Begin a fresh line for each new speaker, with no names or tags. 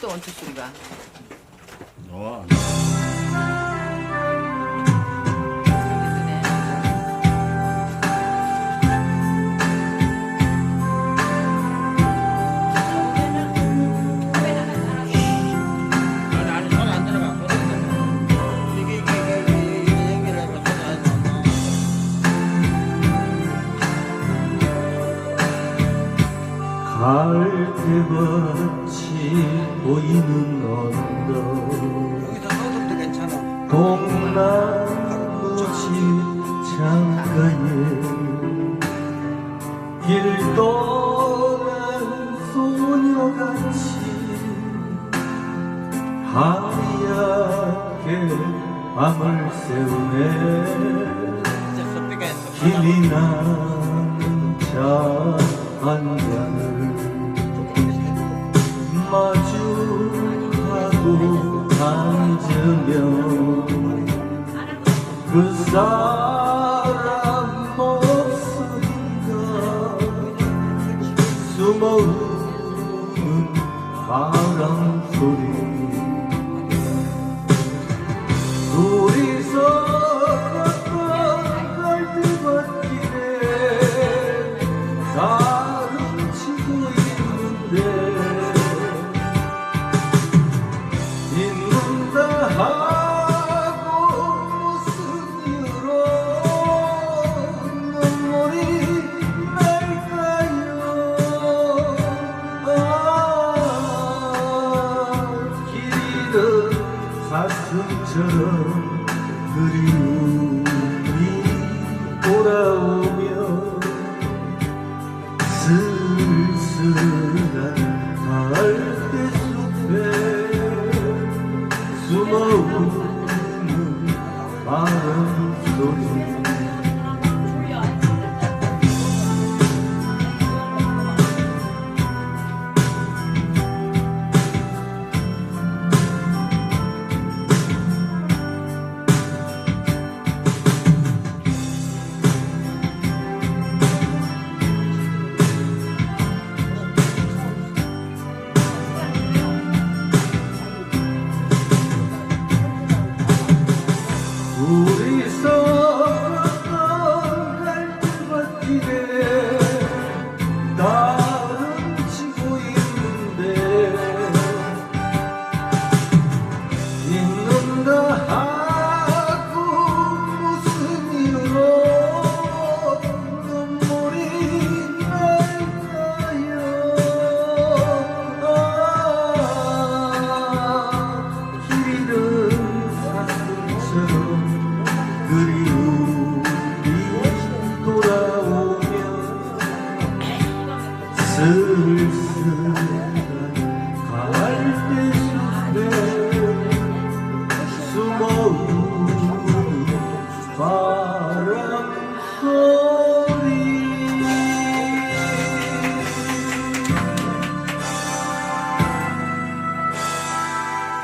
또 원투 소리가.
갈대밭이 보이는 언덕 동나무집 창가에 길 떠난 소녀같이 하얗게 밤을 새우네 힘이 나는 차 한 잔을 마주하고 앉으면 그 사람 모습인가 숨어오는 바람 소리 둘이서 걷던 갈대밭길에 잊는다 하고 무슨 이유로 눈물이 날까요. 길이던 사슴처럼 그리움이 돌아오며 쓸쓸한 갈대숲에 숨어온